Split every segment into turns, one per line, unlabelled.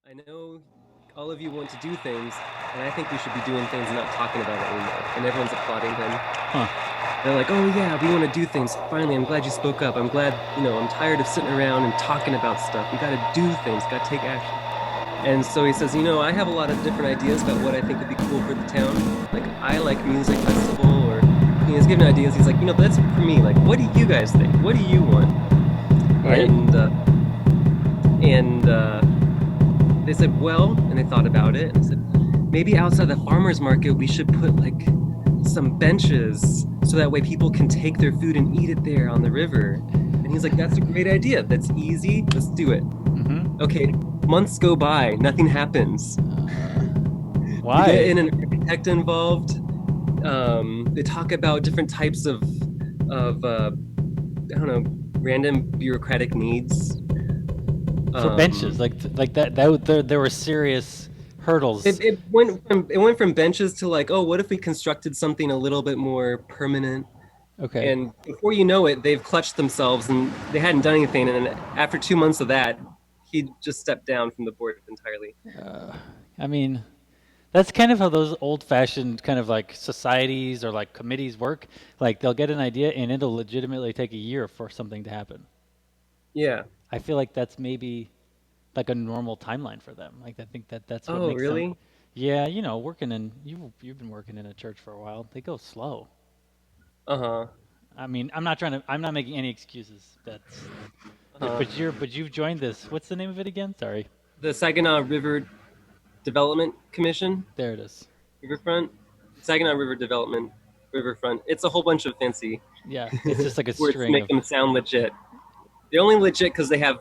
I know all of you want to do things, and I think we should be doing things and not talking about it anymore. And everyone's applauding him.
Huh.
They're like, oh yeah, we want to do things. Finally, I'm glad you spoke up. I'm glad, I'm tired of sitting around and talking about stuff. We got to do things, got to take action. And so he says, I have a lot of different ideas about what I think would be cool for the town. Like, I like music festival, or he's giving ideas. He's like, that's for me. Like, what do you guys think? What do you want?
Right.
And they said, well, and they thought about it, and they said, maybe outside the farmer's market, we should put like some benches so that way people can take their food and eat it there on the river. And he's like, that's a great idea. That's easy. Let's do it. Okay, months go by, nothing happens. They get
Why?
in an architect involved. They talk about different types of I don't know, random bureaucratic needs.
For benches,
Um,
like that. There were serious hurdles.
it went from benches to like, oh, what if we constructed something a little bit more permanent?
Okay.
And before you know it, they've clutched themselves and they hadn't done anything. And after 2 months of that, he just stepped down from the board entirely.
I mean, that's kind of how those old-fashioned kind of like societies or like committees work. Like they'll get an idea and it'll legitimately take a year for something to happen.
Yeah.
I feel like that's maybe like a normal timeline for them. Like I think that's what
Oh,
makes them.
really?
Yeah, working in you've been working in a church for a while. They go slow.
Uh huh.
I mean, I'm not making any excuses.
Uh-huh.
But you've joined this. What's the name of it again? Sorry.
The Saginaw River Development Commission,
There it is.
Riverfront, Saginaw River Development, Riverfront. It's a whole bunch of fancy
Yeah, it's just like a
words to
string
make
of.
them sound legit. They're only legit because they have,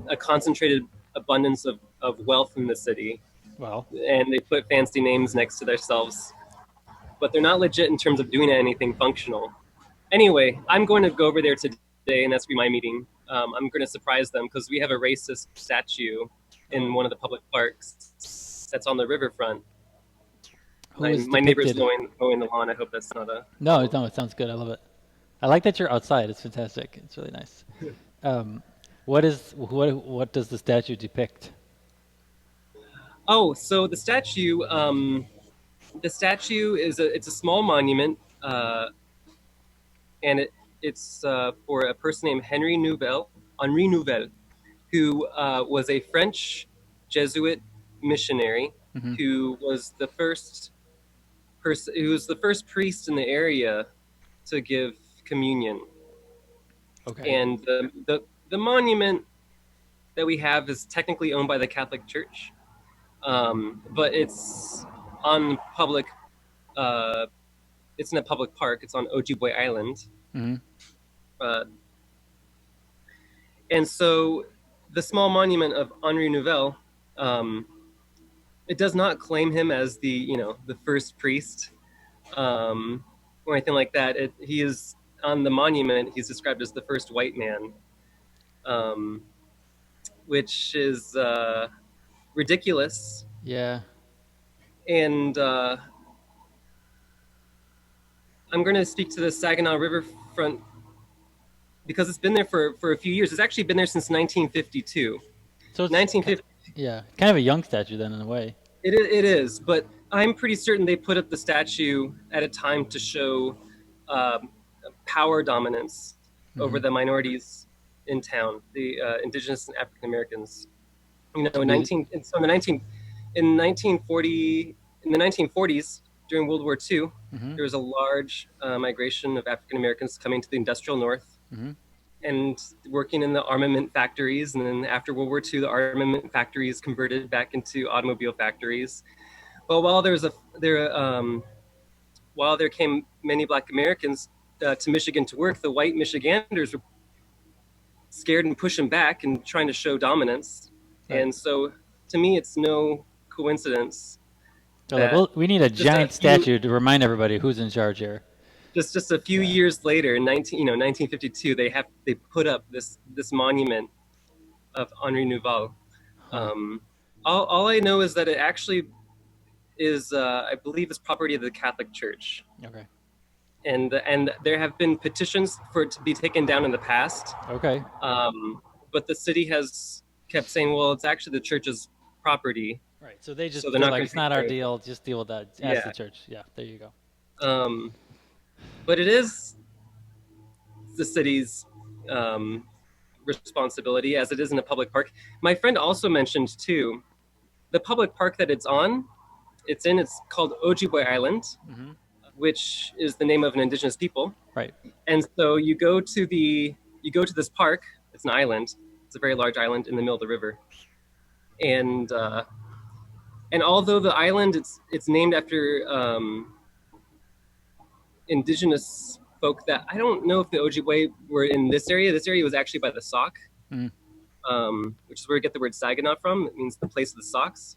a concentrated abundance of wealth in the city,
Well,
and they put fancy names next to themselves. But they're not legit in terms of doing anything functional. Anyway, I'm going to go over there today, and that's be my meeting. I'm going to surprise them because we have a racist statue in
oh,
one of the public parks that's on the riverfront.
who is
My neighbor's
depicted?
mowing the lawn. I hope that's not a
No,
problem.
no, it sounds good. I love it. I like that you're outside. It's fantastic. It's really nice. Um, what does the statue depict?
Oh, so the statue it's a small monument, and it's for a person named Henri Nouvel, who was a French Jesuit missionary
Hmm.
who was the first priest in the area to give communion.
Okay.
And the monument that we have is technically owned by the Catholic Church, but on public. Uh, it's in a public park. It's on Ojibwe Island,
Hmm.
uh, and so the small monument of Henri Nouvel, um, it does not claim him as the first priest, or anything like that. He is on the monument. He's described as the first white man, um, which is ridiculous.
Yeah.
And I'm going to speak to the Saginaw Riverfront because it's been there for a few years. It's actually been there since 1952.
So it's
1950.
yeah, kind of a young statue then in a way.
It is, but I'm pretty certain they put up the statue at a time to show um, power dominance
Hmm.
over the minorities in town, the indigenous and African Americans.
To
In
be.
19 so in the 19 in 1940 in the 1940s during World War II,
Hmm.
there was a large migration of African Americans coming to the industrial north
Hmm.
and working in the armament factories. And then after World War II, the armament factories converted back into automobile factories. But while there came many Black Americans to Michigan to work, the white Michiganders were scared and pushing back and trying to show dominance.
Right.
And so, to me, it's no coincidence
They're like,
that
well, we need a
just a
giant
few
statue to remind everybody who's in charge here.
just a few
Yeah.
years later, in 1952, they put up this monument of Henri Nouvel.
Huh.
Um, all I know is that it actually is, I believe, is property of the Catholic Church,
Okay.
and there have been petitions for it to be taken down in the past,
Okay.
but the city has kept saying, well, it's actually the church's property,
Right. So they
so
just
they're
they're
not
like,
going
it's
to take
not our
care of it.
deal. Just deal with that. Ask the
Yeah.
church. Yeah. There you go.
Um, but it is the city's um, responsibility as it is in a public park. My friend also mentioned too the public park that it's on. It's called Ojibwe Island,
Hmm.
which is the name of an indigenous people.
Right.
And so you go to this park. It's an island. It's a very large island in the middle of the river. And and although the island it's named after indigenous folk that I don't know if the Ojibwe were in this area. This area was actually by the Sauk,
Mm.
which is where we get the word Saginaw from. It means the place of the Sauks.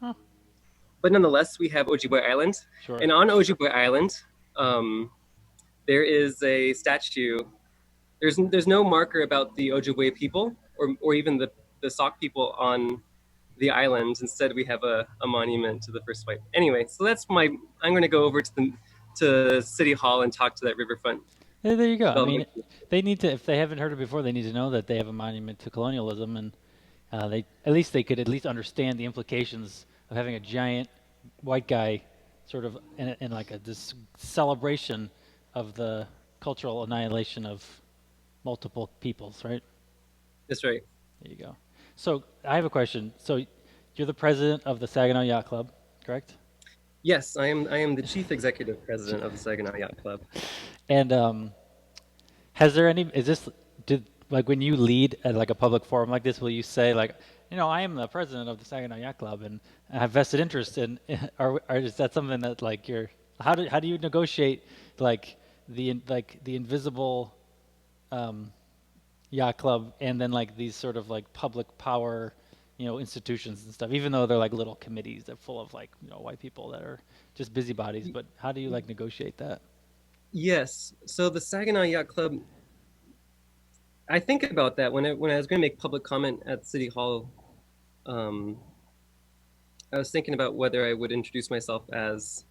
Oh,
But nonetheless, we have Ojibwe Island,
sure.
and on Ojibwe Island, um, there is a statue. There's no marker about the Ojibwe people or even the Sauk people on the island. Instead, we have a monument to the first white. Anyway, so that's my. I'm going to go over to City Hall and talk to that riverfront
There you go. I mean,
development.
they need to, if they haven't heard it before, they need to know that they have a monument to colonialism, and they at least they could at least understand the implications of having a giant white guy, sort of in like this celebration of the cultural annihilation of multiple peoples. Right.
That's right.
There you go. So I have a question. So you're the president of the Saginaw Yacht Club, correct?
Yes, I am. I am the chief executive president of the Saginaw Yacht Club.
And has there any? Is this did like when you lead at like a public forum like this? Will you say like, I am the president of the Saginaw Yacht Club and I have vested interest in, or is that something that like you're? How do you negotiate like the invisible um, yacht club and then like these sort of like public power, institutions and stuff? Even though they're like little committees, they're full of like white people that are just busybodies. But how do you like negotiate that?
Yes. So the Saginaw Yacht Club. I think about that when I was going to make public comment at City Hall. Um, I was thinking about whether I would introduce myself as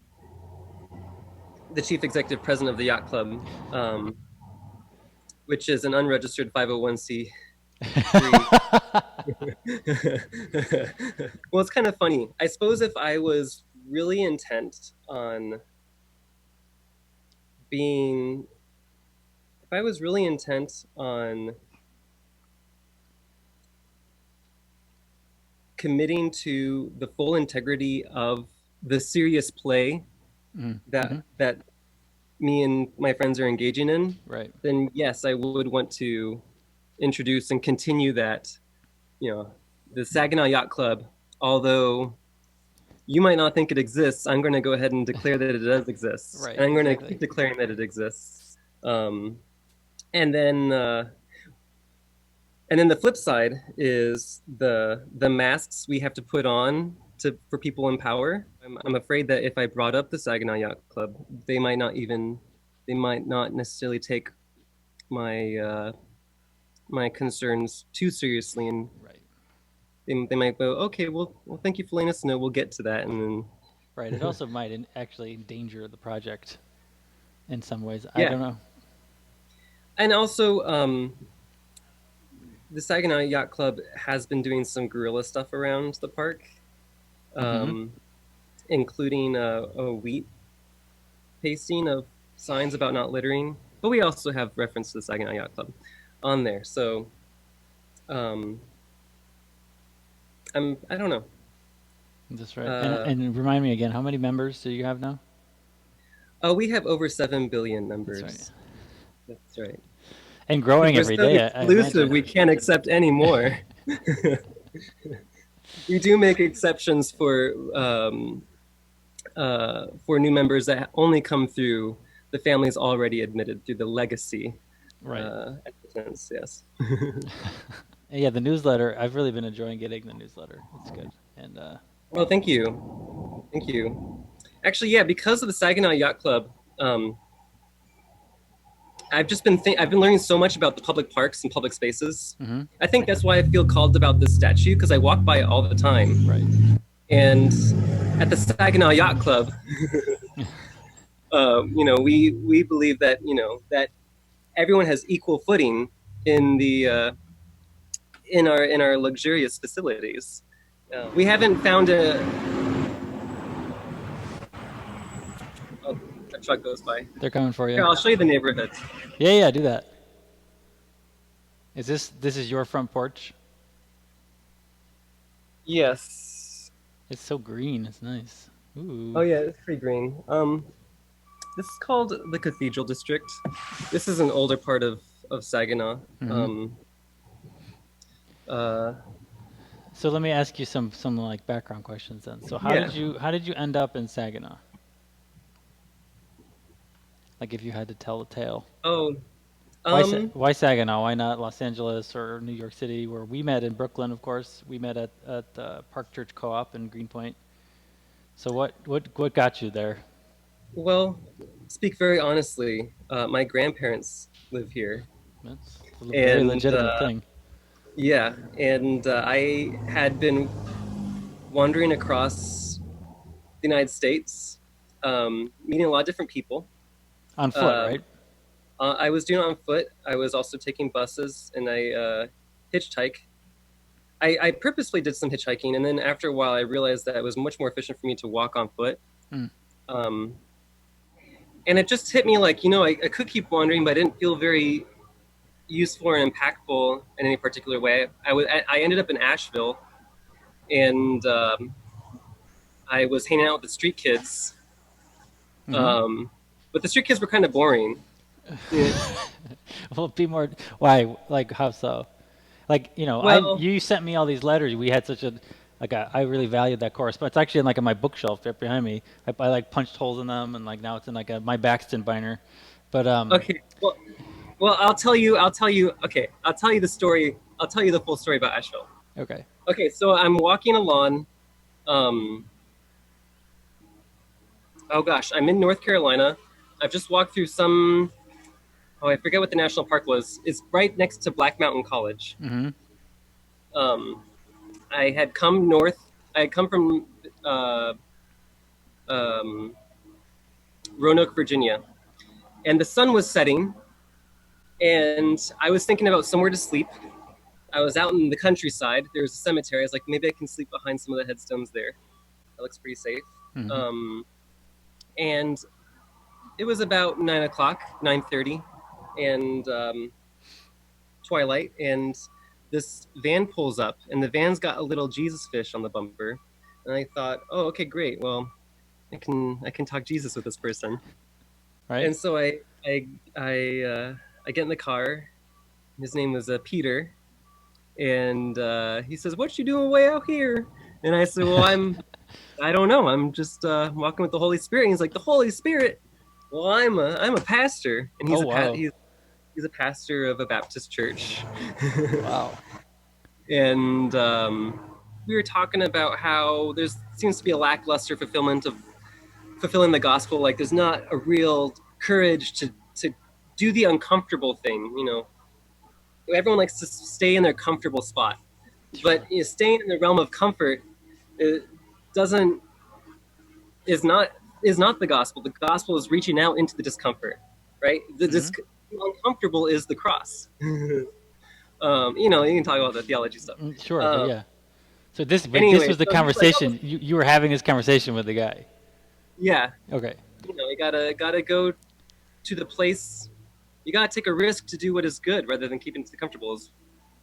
the chief executive president of the yacht club, which is an unregistered 501c3. Well, it's kind of funny. I suppose if I was really intent on being, if I was really intent on committing to the full integrity of the serious play
Mm-hmm.
that me and my friends are engaging in,
Right.
then yes, I would want to introduce and continue that, you know, the Saginaw Yacht Club, although you might not think it exists, I'm going to go ahead and declare that it does exist.
Right.
And I'm going to
Exactly.
keep declaring that it exists. And then and then the flip side is the masks we have to put on for people in power. I'm afraid that if I brought up the Saginaw Yacht Club, they might not necessarily take my my concerns too seriously, and
Right.
they might go, okay, well, thank you for letting us know. We'll get to that, and
Right. It
then
also might actually endanger the project in some ways. I
yeah,
don't know.
and also the Saginaw Yacht Club has been doing some guerrilla stuff around the park,
Mm-hmm.
um, including a wheat pasting of signs about not littering. But we also have reference to the Saginaw Yacht Club on there. So um, I don't know.
That's right. And
Uh,
and remind me again, how many members do you have now?
we have over 7 billion
That's right.
members. That's right.
And growing
We're
every
so
day, I
exclusive.
imagine.
We can't accept any more. We do make exceptions for new members that only come through the families already admitted through the legacy
Right.
admittance. Yes.
Yeah, the newsletter. I've really been enjoying getting the newsletter. It's good. And
Well, thank you. Thank you. Actually, yeah, because of the Saginaw Yacht Club, um, I've been learning so much about the public parks and public spaces.
mm-hmm.
I think that's why I feel called about this statue because I walk by it all the time.
Right.
And at the Saginaw Yacht Club, we believe that that everyone has equal footing in the in our luxurious facilities, We haven't found a. Oh, a truck goes by.
They're coming for
Here,
you.
I'll show you the neighborhood.
Yeah, yeah, do that. Is this is your front porch?
Yes.
It's so green. It's nice.
Oh
Ooh.
yeah, it's pretty green. This is called the Cathedral District. This is an older part of Saginaw.
Hmm.
Uh,
So let me ask you some like background questions then. So
yeah.
how did you end up in Saginaw? Like if you had to tell a tale.
Oh, um,
Why Saginaw? Why not Los Angeles or New York City, where we met in Brooklyn, of course. We met at Park Church Co-op in Greenpoint. So what got you there?
well, speak very honestly. My grandparents live here,
That's a very
and
legitimate thing.
yeah, and I had been wandering across the United States, meeting a lot of different people.
On foot,
Um,
right?
I was doing it on foot. I was also taking buses, and I hitchhike. I purposely did some hitchhiking, and then after a while, I realized that it was much more efficient for me to walk on foot.
Mm,
Um, and it just hit me like, I could keep wandering, but I didn't feel very useful or impactful in any particular way. I ended up in Asheville, and I was hanging out with the street kids,
hmm.
um, but the street kids were kind of boring. Yeah.
Well, be more. Why? Like how so? Like
Well,
you sent me all these letters. We had such a I really valued that correspondence. It's actually in like in my bookshelf right behind me. I like punched holes in them, and like now it's in like my Baxton binder. But
okay. Well, I'll tell you. I'll tell you. Okay, I'll tell you the story. I'll tell you the full story about Asheville.
okay.
Okay, so I'm walking along. Um, oh gosh, I'm in North Carolina. I've just walked through some. Oh, I forget what the national park was. It's right next to Black Mountain College.
Mm-hmm.
Um, I had come north. I had come from uh, um, Roanoke, Virginia, and the sun was setting. And I was thinking about somewhere to sleep. I was out in the countryside. There was a cemetery. I was like, maybe I can sleep behind some of the headstones there. That looks pretty safe.
Mm-hmm.
Um, and it was about 9 o'clock, 9:30, and twilight. And this van pulls up, and the van's got a little Jesus fish on the bumper. And I thought, oh, okay, great. Well, I can talk Jesus with this person.
Right.
And so I get in the car. His name was Peter, and he says, "What you doing way out here?" And I said, "Well, I don't know. I'm just walking with the Holy Spirit." And he's like, "The Holy Spirit? Well, I'm a pastor, and
Oh wow.
he's a pastor of a Baptist church."
Wow.
And we were talking about how there seems to be a lackluster fulfillment of fulfilling the gospel. Like there's not a real courage to do the uncomfortable thing. Everyone likes to stay in their comfortable spot, but
Sure.
staying in the realm of comfort it doesn't is not is not the gospel. The gospel is reaching out into the discomfort, right?
Mm-hmm.
The uncomfortable is the cross. You can talk about the theology stuff.
Sure, but
Um,
yeah. So this
anyway,
was the
so he's like, "Oh,
conversation you were having this conversation with the guy.
yeah,
Okay.
you gotta go to the place. You gotta take a risk to do what is good rather than keeping to the comfortables."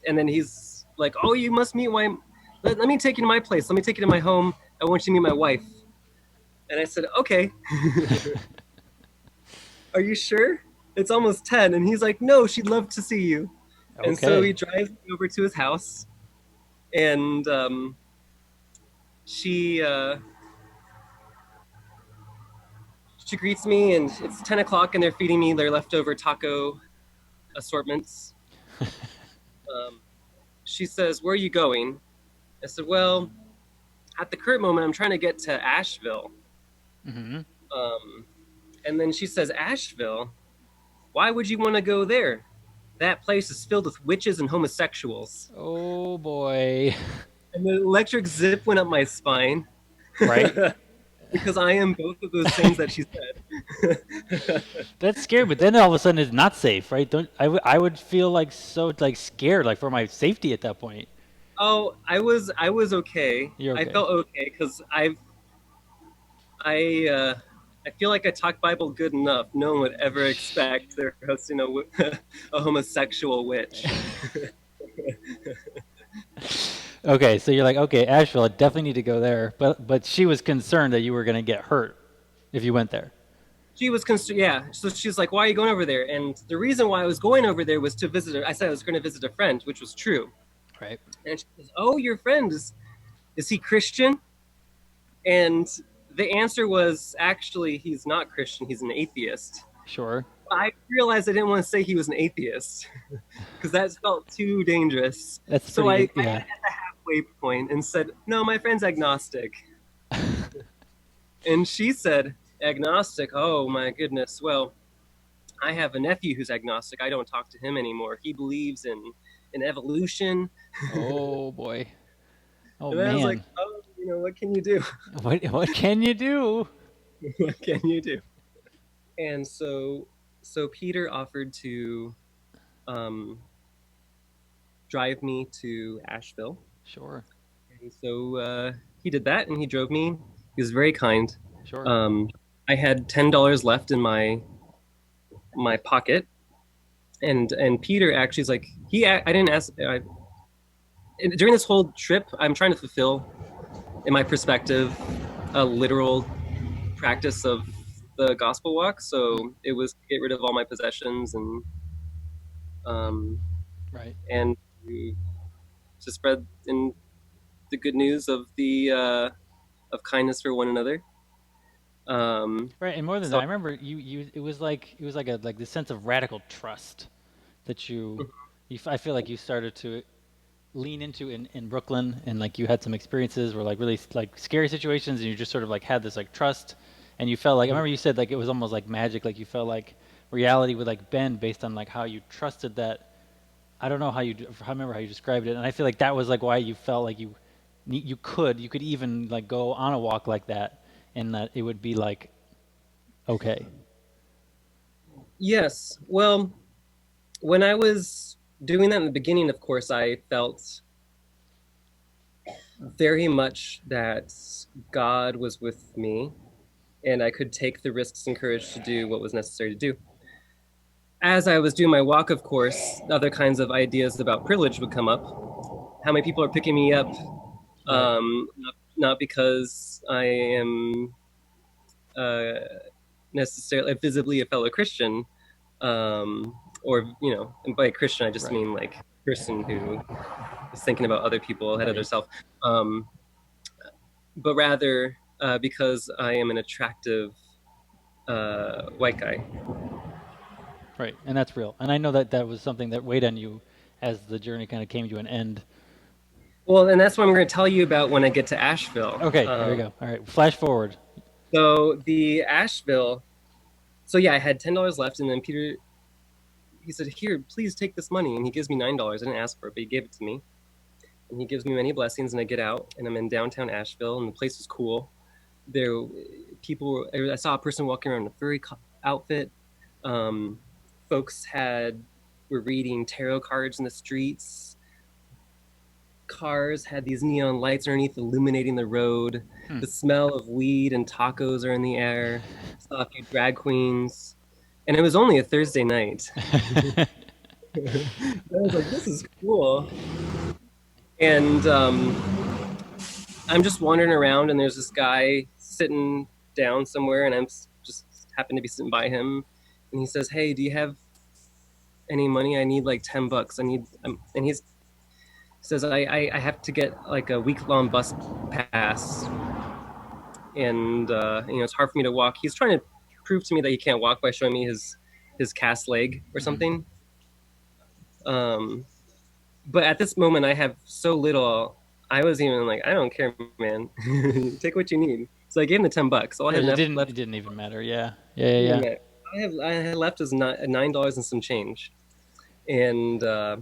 And then he's like, "Oh, you must meet my. Let me take you to my place. Let me take you to my home. I want you to meet my wife." And I said, "Okay, are you sure? It's almost 10." And he's like, "No, she'd love to see you." And so he
Okay.
drives me over to his house, and she she greets me, and it's 10 o'clock, and they're feeding me their leftover taco assortments. Um, she says, "Where are you going?" I said, "Well, at the current moment, I'm trying to get to Asheville."
Mm-hmm.
Um, and then she says, "Asheville? Why would you want to go there? That place is filled with witches and homosexuals."
Oh boy.
And the electric zip went up my spine
Right?
because I am both of those things that she said.
That's scary, but then all of a sudden it's not safe, right? Don't I would feel like so like scared like for my safety at that point.
Oh, I was okay.
You're
I
okay.
felt okay because I feel like I talk Bible good enough. No one would ever expect they're hosting a homosexual witch.
Okay, so you're like, okay, Asheville, I definitely need to go there. But she was concerned that you were gonna get hurt if you went there.
She was concerned, yeah. So she's like, "Why are you going over there?" And the reason why I was going over there was to visit. I said I was going to visit a friend, which was true.
Right.
And she says, "Oh, your friend is he Christian?" And the answer was actually he's not Christian. He's an atheist.
Sure.
I realized I didn't want to say he was an atheist because that felt too dangerous.
That's
So I
pretty.
met
Yeah.
at the halfway point and said, "No, my friend's agnostic." And she said, "Agnostic? Oh my goodness. Well, I have a nephew who's agnostic. I don't talk to him anymore. He believes in evolution."
Oh boy. Oh
And I was like,
man.
"Oh, what can you do?
What can you do?
What can you do?" And so Peter offered to um, drive me to Asheville.
Sure.
And so he did that, and he drove me. He was very kind.
Sure.
Um, I had $10 left in my pocket, and Peter actually is like I didn't ask. During this whole trip, I'm trying to fulfill, in my perspective, a literal practice of the gospel walk.
Mm,
So it was to get rid of all my possessions um,
right.
and to spread in the good news of kindness for one another. Um,
Right. And more than that,
so
I remember you. It was like a like this sense of radical trust that I feel like you started to lean into in Brooklyn, and like you had some experiences where like really like scary situations, and you just sort of like had this like trust, and you felt like I remember you said like it was almost like magic, like you felt like reality would like bend based on like how you trusted that. I don't know I remember how you described it, and I feel like that was like why you felt like you could even like go on a walk like that, and that it would be like okay.
yes, well, when I was doing that in the beginning, of course, I felt very much that God was with me and I could take the risks and courage to do what was necessary to do. As I was doing my walk, of course, other kinds of ideas about privilege would come up. How many people are picking me up,
Right.
not because I am uh, necessarily visibly a fellow Christian, or and by Christian I just
Right.
mean like person who is thinking about other people ahead of
Right.
themselves, um, but rather because I am an attractive white guy.
Right. And that's real. And I know that that was something that weighed on you as the journey kind of came to an end.
Well, and that's what I'm going to tell you about when I get to Asheville.
Okay, here we go. All right, flash forward.
So the Asheville. So yeah, I had $10 left, and then Peter he said, "Here, please take this money," and he gives me $9. I didn't ask for it, but he gave it to me, and he gives me many blessings. And I get out, and I'm in downtown Asheville, and the place is cool. There, people. I saw a person walking around in a furry outfit. Um, Folks were reading tarot cards in the streets. Cars had these neon lights underneath illuminating the road.
Hmm.
The smell of weed and tacos are in the air. Saw a few drag queens, and it was only a Thursday night. I was like, "This is cool," and I'm just wandering around, and there's this guy sitting down somewhere, and I'm just happen to be sitting by him, and he says, "Hey, do you have any money? I need like $10. I need," and he says, I have to get like a week-long bus pass, and it's hard for me to walk." He's trying to prove to me that he can't walk by showing me his cast leg or
Mhm.
something. Um, but at this moment, I have so little. I was even like, "I don't care, man. Take what you need." So I gave him the $10. All I
Right,
had
it
left,
didn't. It
left
didn't even matter. Yeah. Yeah. Yeah. Yeah.
I had left was $9 and some change, and I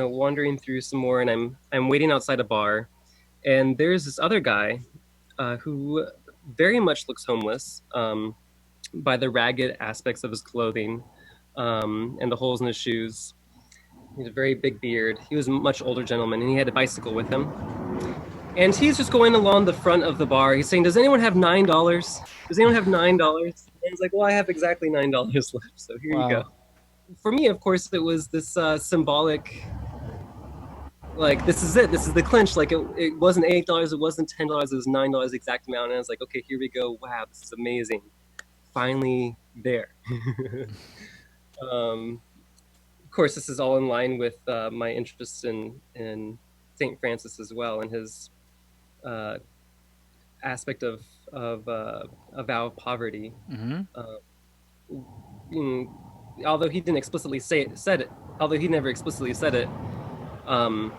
wandering through some more, and I'm waiting outside a bar, and there's this other guy who very much looks homeless, by the ragged aspects of his clothing, and the holes in his shoes. He had a very big beard. He was a much older gentleman, and he had a bicycle with him. And he's just going along the front of the bar. He's saying, "Does anyone have $9? Does anyone have $9?" And he's like, "Well, I have exactly $9 left, so here you go."
Wow.
For me, of course, it was this symbolic, like, this is it. This is the clinch. Like, it wasn't $8, it wasn't $10, it was $9 exact amount. And I was like, okay, here we go. Wow, this is amazing. Finally there. um, of course, this is all in line with my interest in Saint Francis as well, and his uh, aspect of a vow of poverty.
Mm-hmm.
Uh, mm, Although he didn't explicitly said it, although he never explicitly said it, um,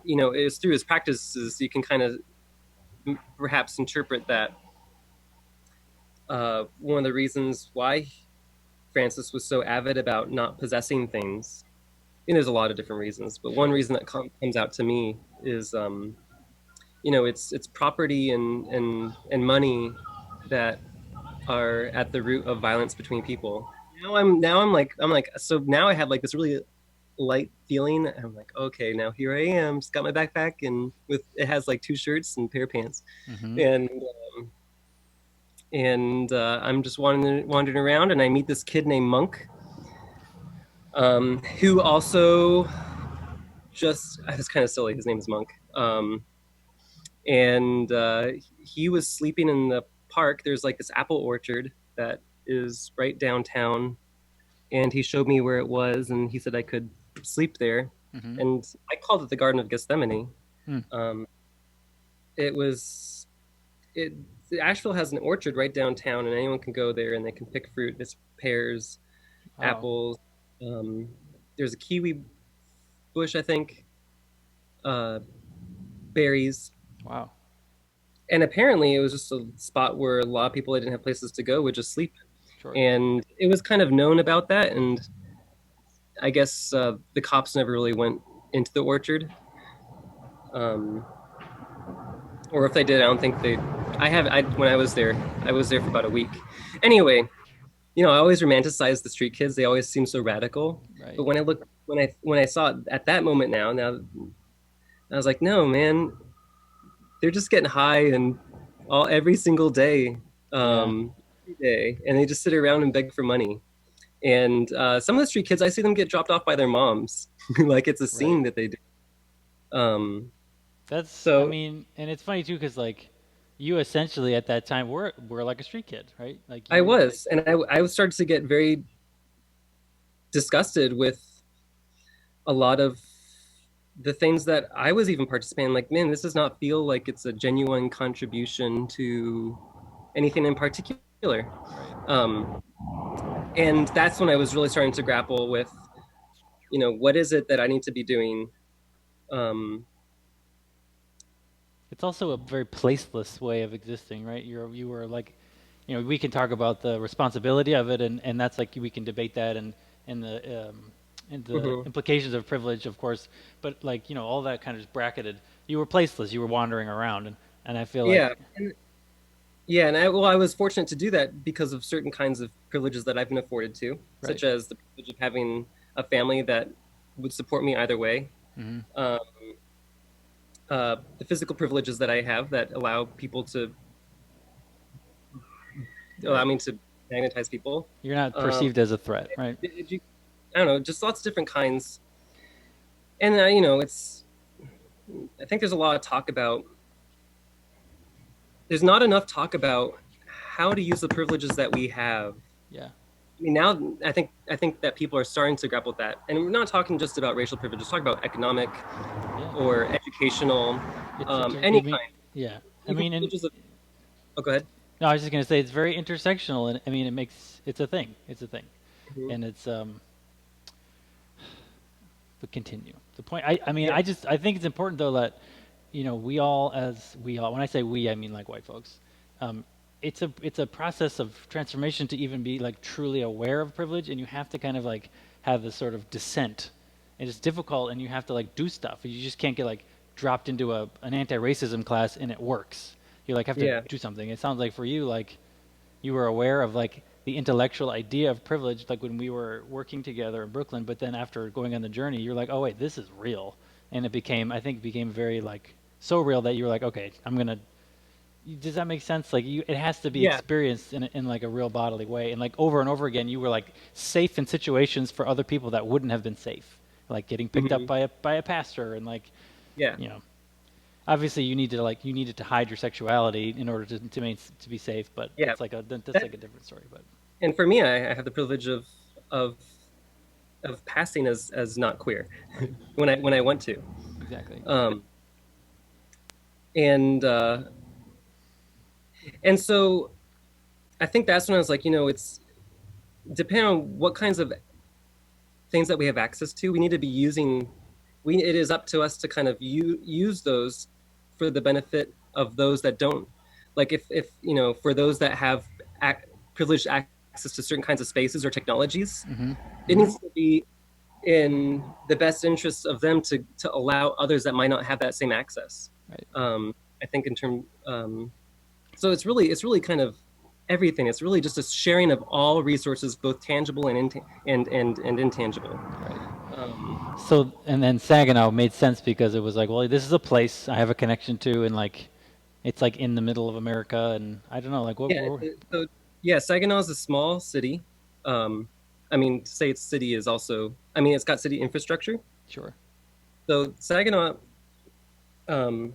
it's through his practices you can kind of perhaps interpret that one of the reasons why Francis was so avid about not possessing things. And there's a lot of different reasons, but one
Sure.
reason that comes out to me is, it's property and money that are at the root of violence between people. Now I'm like so now I have like this really light feeling. I'm like, okay, now here I am, just got my backpack and with it has like two shirts and a pair of pants,
Mm-hmm.
and I'm just wandering around, and I meet this kid named Monk, who also just it's kind of silly. His name is Monk, and he was sleeping in the park. There's like this apple orchard that is right downtown, and he showed me where it was, and he said I could sleep there,
Mm-hmm.
and I called it the Garden of Gethsemane.
Mm.
Um, it was it. Asheville has an orchard right downtown, and anyone can go there and they can pick fruit. It's pears,
Wow.
apples. Um, there's a kiwi bush, I think, uh, berries,
Wow.
and apparently it was just a spot where a lot of people that didn't have places to go would just sleep.
Sure.
And it was kind of known about that, and I guess the cops never really went into the orchard, um, or if they did, I don't think they. I when I was there for about a week. Anyway, I always romanticize the street kids. They always seem so radical. But
Right.
when I saw it at that moment now I was like, no, man, they're just getting high and all every single day,
Yeah.
every day, and they just sit around and beg for money. And some of the street kids, I see them get dropped off by their moms, like it's a
Right.
scene that they do. Um,
That's, I
so
mean, and it's funny too, because like you essentially at that time were like a street kid, right? Like
I
you,
was, and I started to get very disgusted with a lot of the things that I was even participating. Like, man, this does not feel like it's a genuine contribution to anything in particular.
right.
Um, and that's when I was really starting to grapple with, what is it that I need to be doing? Um,
It's also a very placeless way of existing, right? You were like, we can talk about the responsibility of it, and that's like we can debate that and the
mhm.
implications of privilege, of course. But like all that kind of just bracketed. You were placeless. You were wandering around, and I feel
Yeah,
like
and yeah, and I was fortunate to do that because of certain kinds of privileges that I've been afforded to,
right.
such as the privilege of having a family that would support me either way.
Hmm.
Um, the physical privileges that I have that allow
Right.
me to magnetize people.
You're not
Um,
perceived as a threat, right?
I don't know, just lots of different kinds. And I think there's a lot of talk about. There's not enough talk about how to use the privileges that we have.
Yeah.
I mean, now I think that people are starting to grapple with that, and we're not talking just about racial privileges. Talk about economic
Yeah.
or educational,
I
any
mean,
kind,
yeah. I
even
mean, and
privileges of. Oh, go ahead.
no, I was just gonna say it's very intersectional, and I mean, it's a thing. It's a thing,
Mhm.
and it's But continue. The point. I mean,
Yeah,
I think it's important though that we all, when I say we, I mean like white folks. Um, it's a process of transformation to even be like truly aware of privilege, and you have to kind of like have this sort of descent, and it's difficult, and you have to like do stuff. You just can't get like dropped into an anti-racism class and it works. You like have to
yeah,
do something. It sounds like for you like you were aware of like the intellectual idea of privilege, like when we were working together in Brooklyn. But then after going on the journey, you're like, oh wait, this is real, and it became, I think, it became very like so real that you were like, okay, I'm gonna. Does that make sense? Like it has to be
Yeah.
experienced in like a real bodily way, and like over and over again, you were like safe in situations for other people that wouldn't have been safe, like getting picked up
Hmm.
by a pastor, and like,
Yeah.
you know, obviously you needed to hide your sexuality in order to be safe, but
Yeah.
that's
That,
like a different story. But
and for me, I have the privilege of of passing as not queer
right,
when I want to.
exactly.
Um, and and so I think that's when I was like, it's depending on what kinds of things that we have access to, we need to be using. We It is up to us to kind of use those for the benefit of those that don't. Like if for those that have ac privileged access to certain kinds of spaces or technologies,
Hmm.
it
Hmm.
needs to be in the best interests of them to allow others that might not have that same access.
Right.
I think in term so it's really kind of everything. It's really just a sharing of all resources, both tangible and intangible.
Right.
Um,
So and then Saginaw made sense because it was like, well, this is a place I have a connection to, and like, it's like in the middle of America, and I don't know, like
yeah, so yeah, Saginaw is a small city. Um, I mean, to say it's city is also, I mean, it's got city infrastructure.
sure.
So um,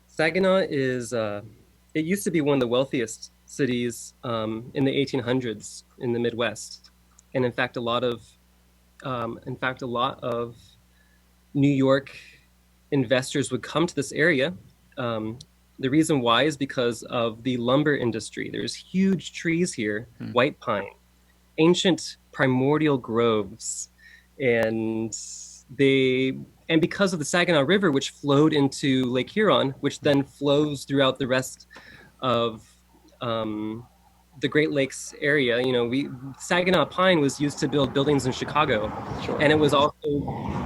Saginaw is it used to be one of the wealthiest cities in the 1800s in the Midwest, and in fact, a lot of New York investors would come to this area. Um, the reason why is because of the lumber industry. There's huge trees here,
Hmm.
white pine, ancient primordial groves, and they and because of the Saginaw River, which flowed into Lake Huron, which
Hmm.
then flows throughout the rest of um, the Great Lakes area. We Saginaw pine was used to build buildings in Chicago,
Sure.
and it was also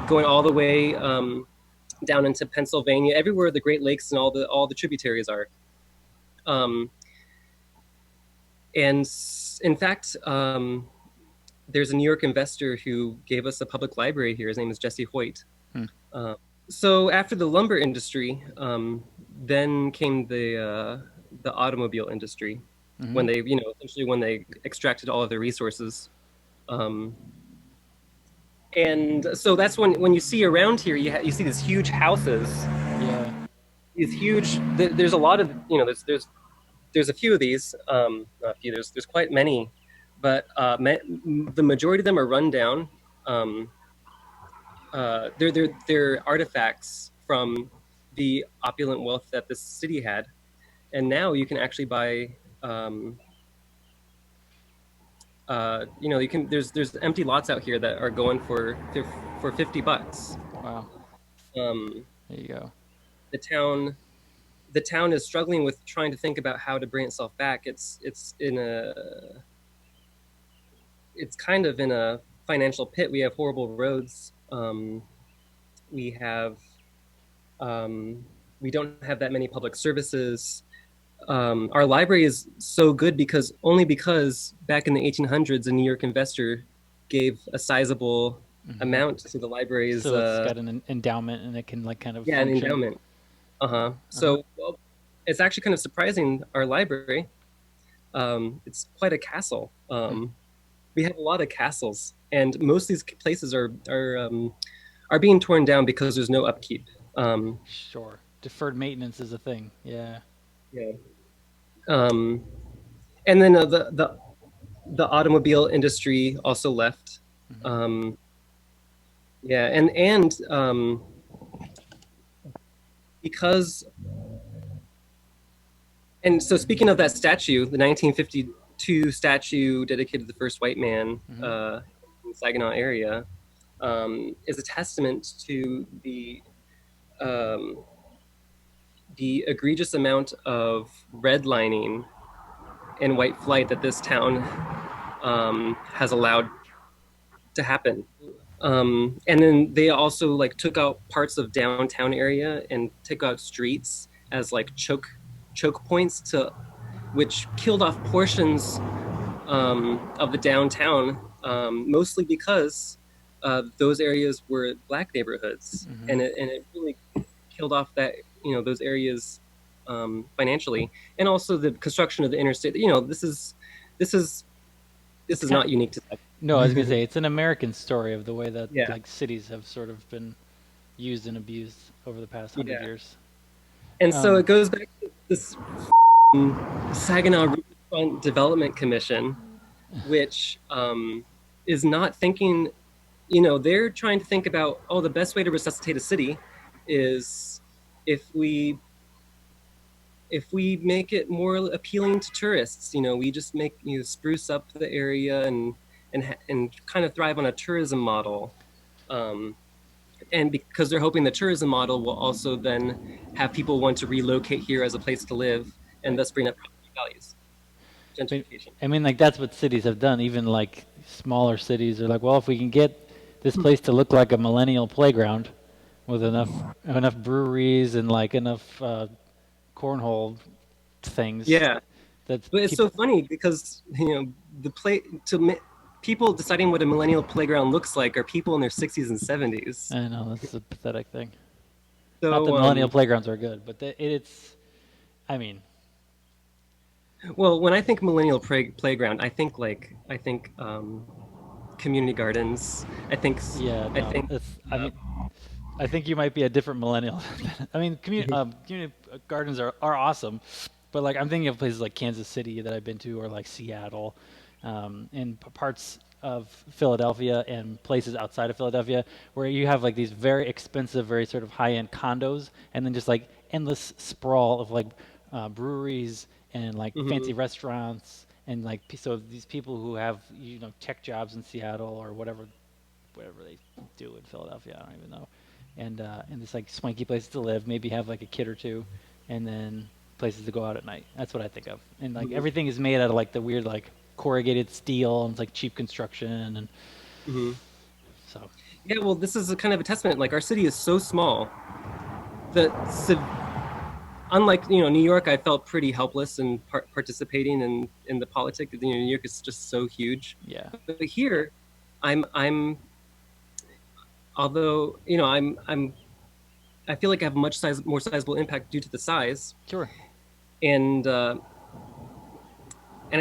going all the way down into Pennsylvania, everywhere the Great Lakes and all the tributaries are. Um, and in fact, there's a New York investor who gave us a public library here. His name is Jesse Hoyt.
Hmm.
So after the lumber industry, then came the automobile industry
Hmm.
when they, essentially when they extracted all of their resources. Um, and so that's when you see around here, you see these huge houses,
Yeah.
these huge. There's a lot of, there's a few of these, not a few. There's quite many, but the majority of them are run down. Um, they're artifacts from the opulent wealth that this city had, and now you can actually buy. You can. There's empty lots out here that are going for $50.
Wow.
Um,
There you go.
the town the town is struggling with trying to think about how to bring itself back. It's kind of in a financial pit. We have horrible roads. We have um, we don't have that many public services. Our library is so good because back in the 1800s, a New York investor gave a sizable
Hmm.
amount to the library's
So it's got an endowment, and it can like kind of
yeah, an
function.
endowment. Uh-huh.
Uh-huh.
So well, it's actually kind of surprising. Our library, it's quite a castle.
Hmm.
We have a lot of castles, and most of these places are being torn down because there's no upkeep. Um,
Sure. Deferred maintenance is a thing. Yeah.
yeah. Um, and then the automobile industry also left.
Hmm.
Um, yeah, and because and so speaking of that statue, the 1952 statue dedicated to the first white man
Hmm.
in the Saginaw area is a testament to um, the egregious amount of redlining and white flight that this town has allowed to happen. And then they also like took out parts of downtown area and took out streets as like choke points which killed off portions of the downtown, mostly because those areas were black neighborhoods,
Hmm.
and it really killed off that those areas financially, and also the construction of the interstate. This is this
It's
is
kind.
not unique to
No, I was gonna
that.
say it's an American story of the way that
Yeah,
like cities have sort of been used and abused over the past 100
yeah,
years.
and so
Um,
it goes back to this Saginaw Riverfront Development Commission, which is not thinking. They're trying to think about, oh, the best way to resuscitate a city is if we make it more appealing to tourists. We just make spruce up the area and kind of thrive on a tourism model. Um, and because they're hoping the tourism model will also then have people want to relocate here as a place to live and
right.
thus bring up property values,
I mean,
gentrification.
I mean, like that's what cities have done. Even like smaller cities are like, well, if we can get this place to look like a millennial playground with enough breweries and like enough cornhole things
Yeah,
that
but it's so
people.
funny because the play to people deciding what a millennial playground looks like are people in their 60s and 70s.
I know that's a pathetic thing. Not that
So
millennial playgrounds are good, but it's. I mean,
well, when I think millennial playground, I think community gardens.
yeah,
I
no,
think
it's. I mean, I think you might be a different millennial. I mean, community gardens are awesome, but like I'm thinking of places like Kansas City that I've been to, or like Seattle, and parts of Philadelphia and places outside of Philadelphia where you have like these very expensive, very sort of high-end condos, and then just like endless sprawl of like breweries and like fancy
mhm.
restaurants and like so these people who have tech jobs in Seattle or whatever they do in Philadelphia. I don't even know. And it's like swanky places to live. Maybe have like a kid or two, and then places to go out at night. That's what I think of. And like
Mhm.
everything is made out of like the weird like corrugated steel and it's like cheap construction and
Mhm.
so.
Yeah, well, this is a kind of a testament. Like our city is so small that unlike New York, I felt pretty helpless in participating in the politics. New York is just so huge,
Yeah,
but here, I'm although I feel like I have more sizable impact due to the size,
sure.
and I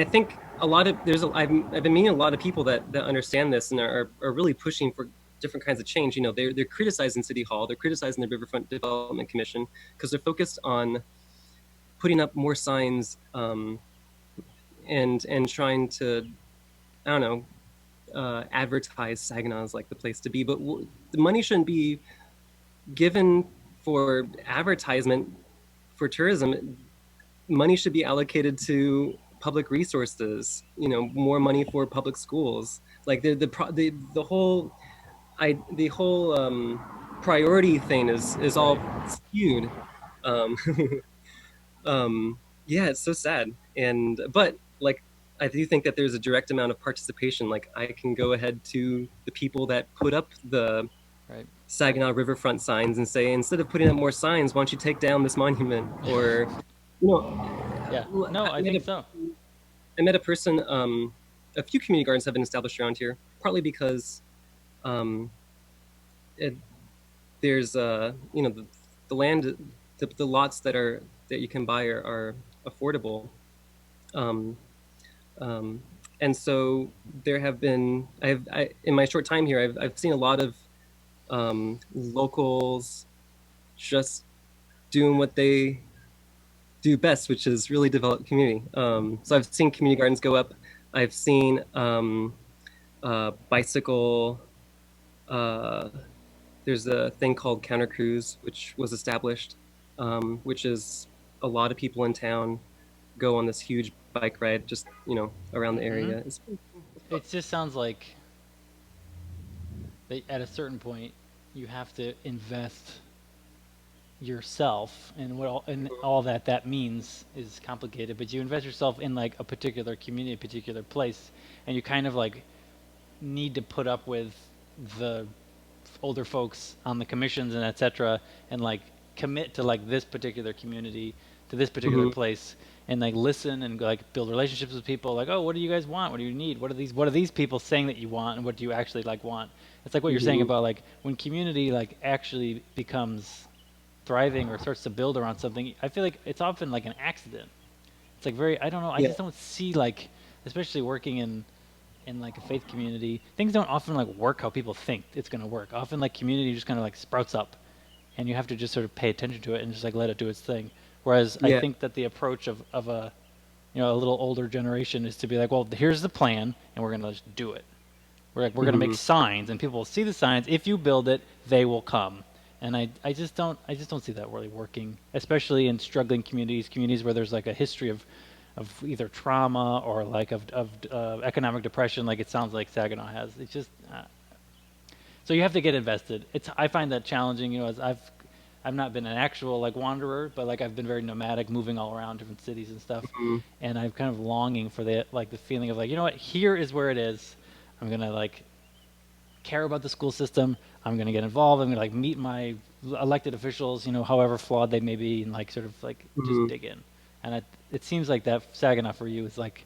think a lot of I've been meeting a lot of people that understand this and are really pushing for different kinds of change. They're criticizing City Hall, they're criticizing the Riverfront Development Commission because they're focused on putting up more signs, and trying to, I don't know, advertise Saginaw as like the place to be. But the money shouldn't be given for advertisement for tourism. Money should be allocated to public resources. More money for public schools. Like the whole the whole priority thing is
Right.
all skewed. Um, yeah, it's so sad. And but like I do think that there's a direct amount of participation. Like I can go ahead to the people that put up the
Right.
Saginaw riverfront signs and say, instead of putting up more signs, why don't you take down this monument? Or, you
Yeah.
know,
No, I think so.
I met a person. A few community gardens have been established around here, partly because um, it, there's the land, the lots that you can buy are affordable. Um, um, and so there have been in my short time here, I've seen a lot of locals just doing what they do best, which is really develop community. So I've seen community gardens go up. I've seen bicycle. Uh, there's a thing called Counter Cruise, which was established, which is a lot of people in town go on this huge bike ride just around the
Hmm.
area. It's fun.
It just sounds like at a certain point you have to invest yourself and all that means is complicated, but you invest yourself in like a particular community, a particular place, and you kind of like need to put up with the older folks on the commissions and etc., and like commit to like this particular community, to this particular
Mhm.
place, and like listen and like build relationships with people. Like, oh, what do you guys want? What do you need? What are these people saying that you want, and what do you actually like want? It's like what you're saying
Hmm.
about like when community like actually becomes thriving or starts to build around something. I feel like it's often like an accident. It's like very, I don't know, I
Yeah.
just don't see like, especially working in like a faith community, things don't often like work how people think it's going to work. Often like community just kind of like sprouts up, and you have to just sort of pay attention to it and just like let it do its thing. Whereas I
Yeah.
think that the approach of a, you know, a little older generation is to be like, well, here's the plan and we're going to just do it. We're going to make
Hmm.
signs and people will see the signs. If you build it, they will come. And I just don't see that really working, especially in struggling communities where there's like a history of either trauma or like of economic depression, like it sounds like Saginaw has. It's just so you have to get invested. It's I find that challenging. You know, as I've not been an actual like wanderer, but like I've been very nomadic, moving all around different cities and stuff,
Hmm.
and I'm kind of longing for the like the feeling of like, you know what, here is where it is. I'm gonna like care about the school system. I'm going to get involved. I'm going to like meet my elected officials, you know, however flawed they may be, and like sort of like just
Hmm.
dig in. And it seems like that Saginaw for you is like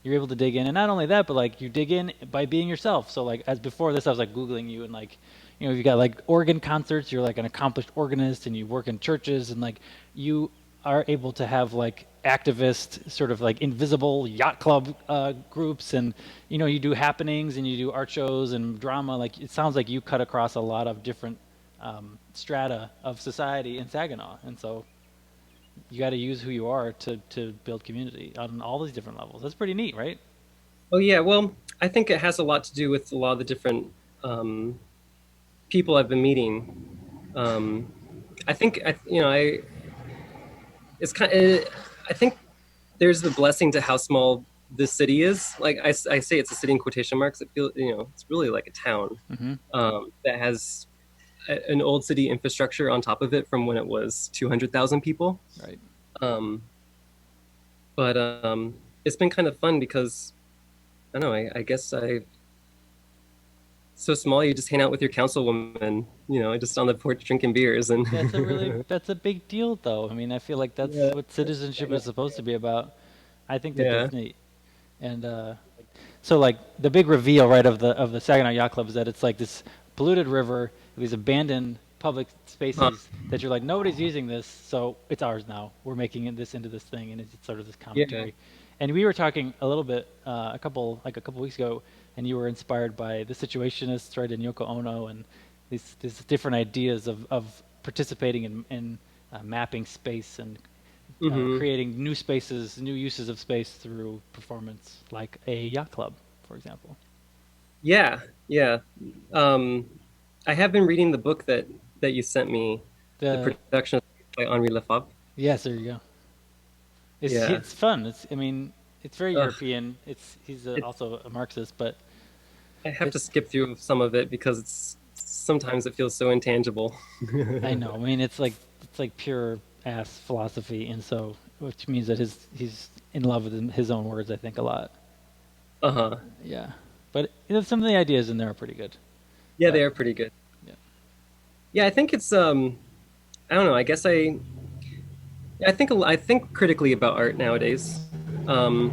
you're able to dig in, and not only that, but like you dig in by being yourself. So like as before this, I was like googling you, and like, you know, you got like organ concerts. You're like an accomplished organist, and you work in churches, and like you are able to have like activist sort of like invisible yacht club groups, and you know you do happenings and you do art shows and drama. Like it sounds like you cut across a lot of different strata of society in Saginaw, and so you got to use who you are to build community on all these different levels. That's pretty neat, right?
Oh yeah. Well, I think it has a lot to do with a lot of the different um, people I've been meeting. Um, I think I it's kind of, I think there's the blessing to how small this city is. Like I say it's a city in quotation marks. It feels, it's really like a town
Hmm.
that has an old city infrastructure on top of it from when it was 200,000 people.
Right.
Um, but it's been kind of fun because I don't know. I guess so small. You just hang out with your councilwoman, just on the porch drinking beers and
That's a big deal though. I mean, I feel like that's
yeah,
what citizenship is supposed to be about. I think that
yeah.
that's neat. And so like the big reveal right of the Saginaw Yacht Club is that it's like this polluted river, these abandoned public
Huh.
spaces that you're like nobody's using this, so it's ours now. We're making this into this thing, and it's sort of this
Yeah.
commentary. And we were talking a little bit a couple weeks ago, and you were inspired by the Situationists, right, and Yoko Ono, and these different ideas of participating in mapping space and
Hmm.
creating new spaces, new uses of space through performance, like a yacht club, for example.
Yeah. Yeah. Um, I have been reading the book that you sent me, the
The
production by Henri Lefebvre.
Yes, there you go.
Yeah.
It's fun. It's I mean it's very
Ugh,
European. It's he's
it,
also a Marxist, but
I have to
it's
skip through some of it because it's sometimes it feels so intangible.
I know. I mean it's like pure ass philosophy, and so which means that he's in love with his own words. I think a lot.
Uh-huh.
Yeah, but you know, some of the ideas in there are pretty good.
Yeah, they
But
are pretty good.
yeah.
Yeah, I think it's I don't know. I guess I think critically about art nowadays. Um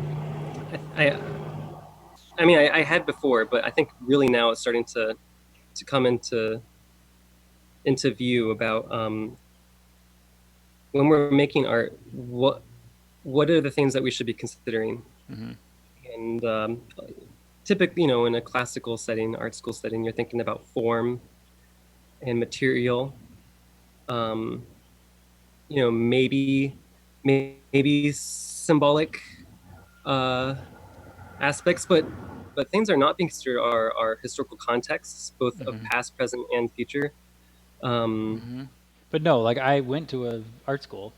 I mean I had before, but I think really now it's starting to come into view about when we're making art, what are the things that we should be considering?
Hmm.
And typically, in a classical setting, art school setting, you're thinking about form and material. Um, maybe symbolic uh, aspects, but things are not being considered are historical contexts, both of
Hmm.
past, present, and future. Um,
Hmm. But no, like I went to a art school,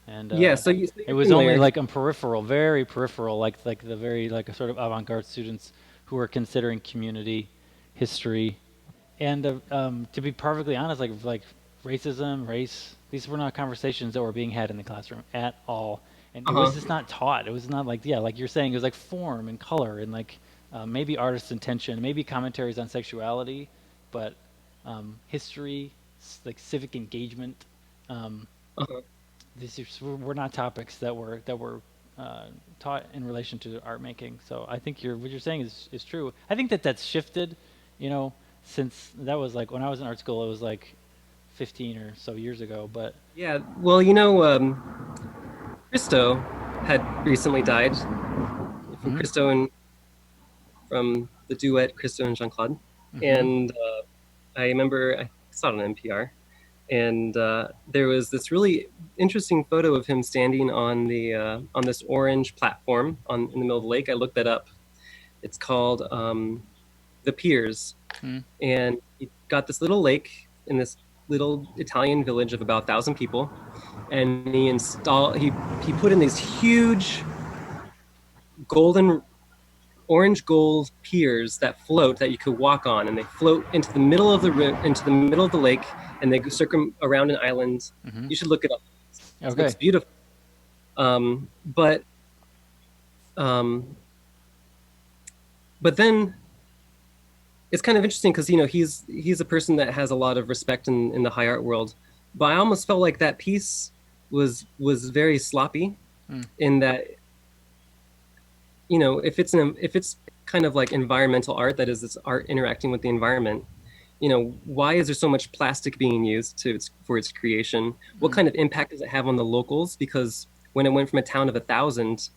and
yeah, so
it
you're
was only
familiar.
like a peripheral, very peripheral, like the very like a sort of avant-garde students who were considering community, history, and to be perfectly honest, like racism, race, these were not conversations that were being had in the classroom at all, and it was
Uh-huh.
just not taught. It was not like yeah, like you're saying, it was like form and color and like maybe artist intention, maybe commentaries on sexuality, but history, like civic engagement. Um,
Uh-huh.
were not topics that were taught in relation to art making. So I think what you're saying is true. I think that that's shifted, you know, since that was like when I was in art school, it was like 15 or so years ago. But
Yeah, well, Christo had recently died from
mhm,
Christo and from the duet Christo and Jean Claude,
mhm,
and I remember I saw it on NPR, and there was this really interesting photo of him standing on this orange platform in the middle of the lake. I looked that up. It's called the Piers,
mhm,
and he got this little lake in this little Italian village of about 1,000 people, and he put in these huge golden orange gold piers that float that you could walk on, and they float into the middle of the lake, and they circum around an island.
mhm.
You should look it up. It looks
Okay.
beautiful. But um, but then it's kind of interesting because he's a person that has a lot of respect in the high art world. But I almost felt like that piece was very sloppy
Mm.
in that if it's kind of like environmental art, that is, it's art interacting with the environment. Why is there so much plastic being used for its creation? What
Mm.
kind of impact does it have on the locals? Because when it went from a town of 1,000,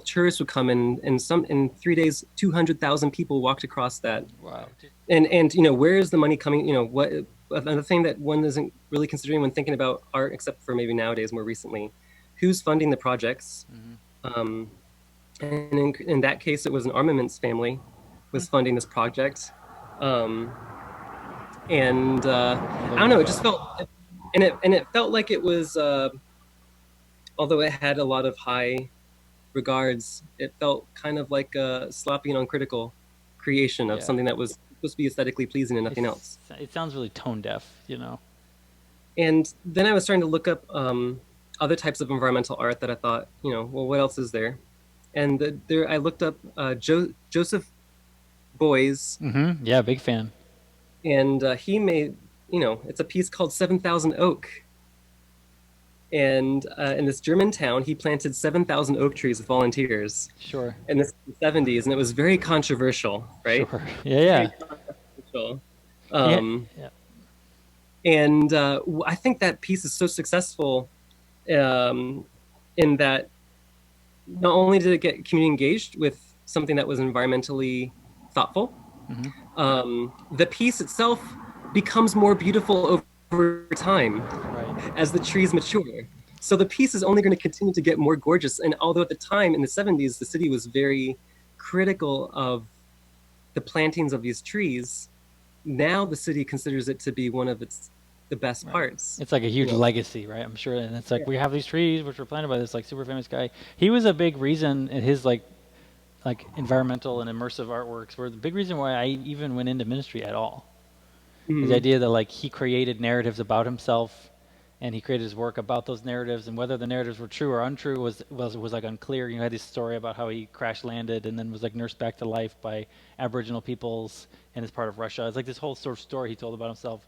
tourists would come in, and in 3 days, 200,000 people walked across that.
Wow.
And where is the money coming? What another thing that one isn't really considering when thinking about art, except for maybe nowadays more recently, who's funding the projects?
Mhm.
Um, and in that case, it was an armaments family
Mm.
was funding this project. Um, and
Well, there
I don't
you
know, it
go.
just felt, and it felt like it was, although it had a lot of high regards, it felt kind of like a sloppy and uncritical creation of
Yeah.
something that was supposed to be aesthetically pleasing and nothing else.
It sounds really tone deaf, you know.
And then I was starting to look up other types of environmental art that I thought, well, what else is there? And I looked up Joseph Boys,
Mhm. Yeah, big fan.
and he made, it's a piece called 7,000 Oak. And in this German town, he planted 7,000 oak trees with volunteers
Sure.
in the 70s, and it was very controversial, right?
Sure. Yeah,
Very
yeah.
controversial.
Yeah.
Um,
Yeah.
and I think that piece is so successful um, in that not only did it get community engaged with something that was environmentally thoughtful,
Mhm.
the piece itself becomes more beautiful over time
Right.
as the trees mature. So the piece is only going to continue to get more gorgeous. And although at the time in the 70s, the city was very critical of the plantings of these trees, now the city considers it to be one of the best
Right.
parts.
It's like a
You
huge
know,
legacy, right? I'm sure, and it's like
yeah.
we have these trees which were planted by this like super famous guy. He was a big reason in his like environmental and immersive artworks were the big reason why I even went into ministry at all. Is the
Mm-hmm.
idea that like he created narratives about himself, and he created his work about those narratives, and whether the narratives were true or untrue was like unclear. You had this story about how he crash landed and then was like nursed back to life by Aboriginal peoples in his part of Russia. It's like this whole sort of story he told about himself,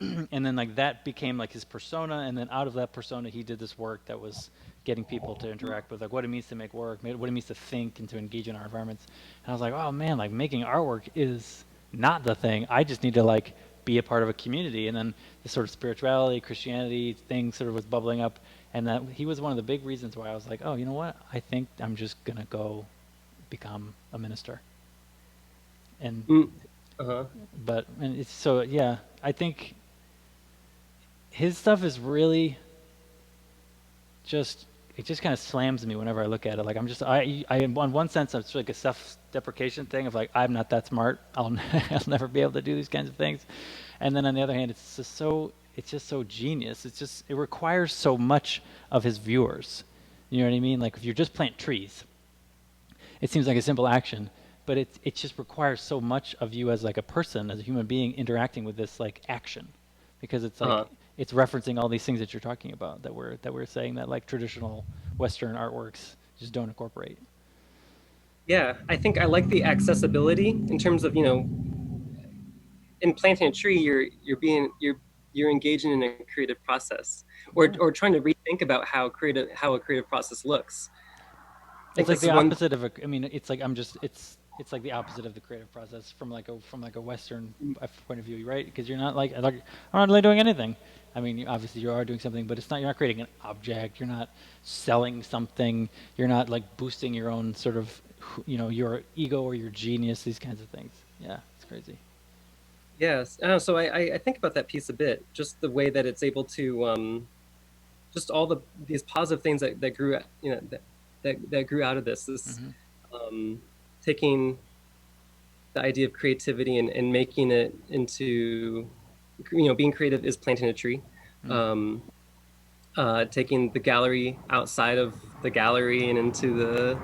and then like that became like his persona, and then out of that persona he did this work that was getting people to interact with like what it means to make work, what it means to think and to engage in our environments. And I was like, oh man, like making artwork is not the thing. I just need to like be a part of a community. And then this sort of spirituality, Christianity thing sort of was bubbling up, and that he was one of the big reasons why I was like, oh, you know what, I think I'm just gonna go become a minister. And
Mm. Uh-huh.
but and it's so yeah, I think his stuff is really just it just kind of slams me whenever I look at it. Like I in one sense it's like a self-deprecation thing of like I'm not that smart. I'll never be able to do these kinds of things. And then on the other hand, it's just so genius. It requires so much of his viewers. You know what I mean? Like if you just plant trees, it seems like a simple action, but it just requires so much of you as like a person, as a human being interacting with this like action, because it's
Uh-huh.
like it's referencing all these things that you're talking about that we're saying that like traditional Western artworks just don't incorporate.
Yeah, I think I like the accessibility in terms of, in planting a tree, you're engaging in a creative process,
Yeah.
or trying to rethink about how a creative process looks. I
It's
think
like
that's
the
one.
opposite of a. I mean, it's like it's like the opposite of the creative process from like a Western point of view, right? Because you're not like I'm not really doing anything. I mean, obviously you are doing something, but it's not. You're not creating an object. You're not selling something. You're not like boosting your own sort of, your ego or your genius. These kinds of things. Yeah, it's crazy.
Yes. So I think about that piece a bit, just the way that it's able to just all these positive things that grew that grew out of this
Hmm.
um, taking the idea of creativity and making it into being creative is planting a tree.
Mm.
Um, taking the gallery outside of the gallery and into the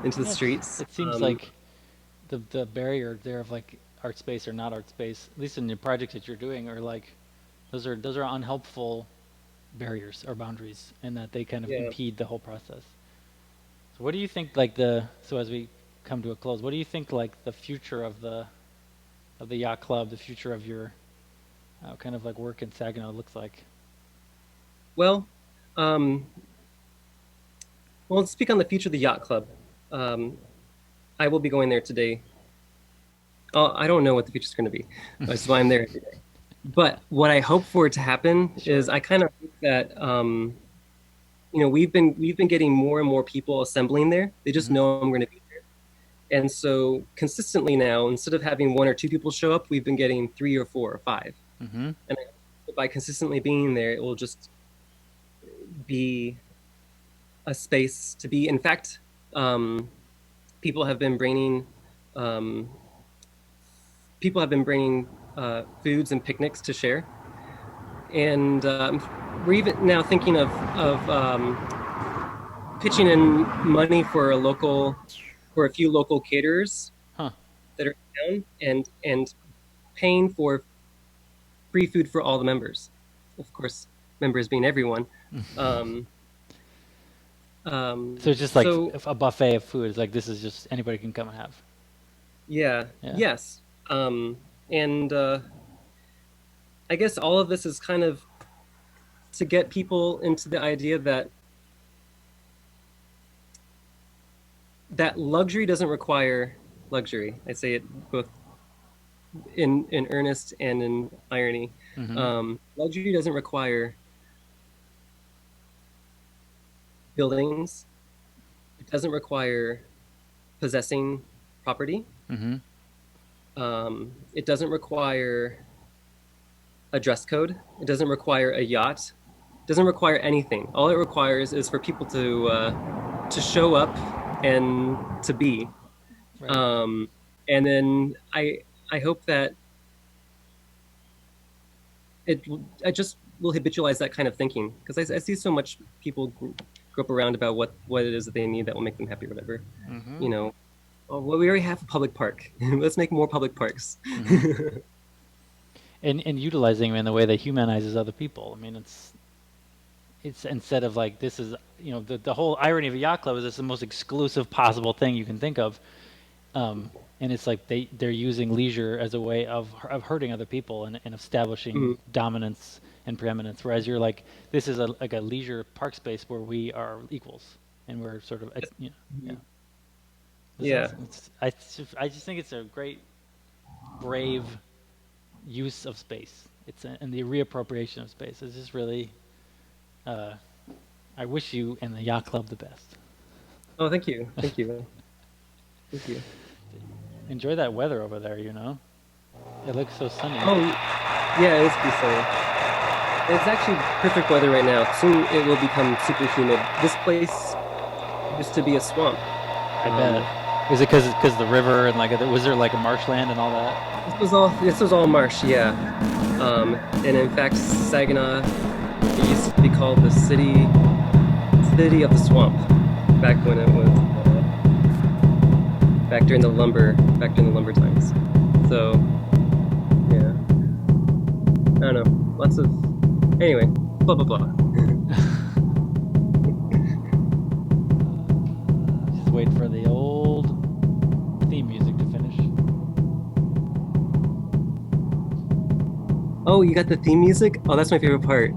Yes,
streets.
it seems like the barrier there of like art space or not art space, at least in the projects that you're doing, are like those are unhelpful barriers or boundaries, and that they kind of
Yeah.
impede the whole process. So what do you think like the so as we come to a close, what do you think like the future of the yacht club, the future of your kind of like work in Saginaw looks like?
Well, um, well, let's speak on the future of the yacht club. Um, I will be going there today. Oh, I don't know what the future is going to be. That's why I'm there every day. But what I hope for it to happen is
Sure.
I kind of hope that we've been getting more and more people assembling there. They just
Hmm.
know I'm going to be there, and so consistently now, instead of having one or two people show up, we've been getting three or four or five.
Hmm.
And I hope that by consistently being there, it will just be a space to be. In fact, um, people have been bringing um, people have been bringing foods and picnics to share, and we're even now thinking of pitching in money for a few local caterers
Huh.
that are in town, and paying for free food for all the members. Of course, members being everyone. Um,
So it's just like
so
a buffet of food. It's like this is just anybody can come and have.
yeah,
Yeah.
yes, and I guess all of this is kind of to get people into the idea that luxury doesn't require luxury. I say it both in earnest and in irony.
Hmm.
Luxury doesn't require buildings. It doesn't require possessing property.
Hmm.
It doesn't require a dress code. It doesn't require a yacht. It doesn't require anything. All it requires is for people to show up and to be.
Right.
Um, and then I hope that it I just will habitualize that kind of thinking because I see so much people grow up around about what it is that they need that will make them happy, or whatever.
Hmm.
You know, oh, well, we already have a public park. Let's make more public parks.
Hmm. And utilizing them in the way that humanizes other people. I mean, it's instead of like this is the whole irony of a yacht club is it's the most exclusive possible thing you can think of, and it's like they're using leisure as a way of hurting other people and establishing
Mhm.
dominance and preeminence. Whereas you're like this is like a leisure park space where we are equals and we're sort of yeah. This
Yeah.
awesome. I just think it's a great brave use of space. And the reappropriation of space is just really. Uh, I wish you and the yacht club the best.
Oh, thank you. Thank you. Thank you.
Enjoy that weather over there. It looks so sunny.
Oh, yeah, it's be sunny. It's actually perfect weather right now. Soon it will become super humid. This place used to be a swamp.
I bet.
Um,
Is it because the river and like was there like a marshland and all that?
this was all marsh, yeah. And in fact, Saginaw it used to be called the city of the swamp back when it was back during the lumber times. So yeah, I don't know. Lots of anyway, blah blah blah.
Just wait for the old theme music to finish.
Oh, you got the theme music? Oh, that's my favorite part.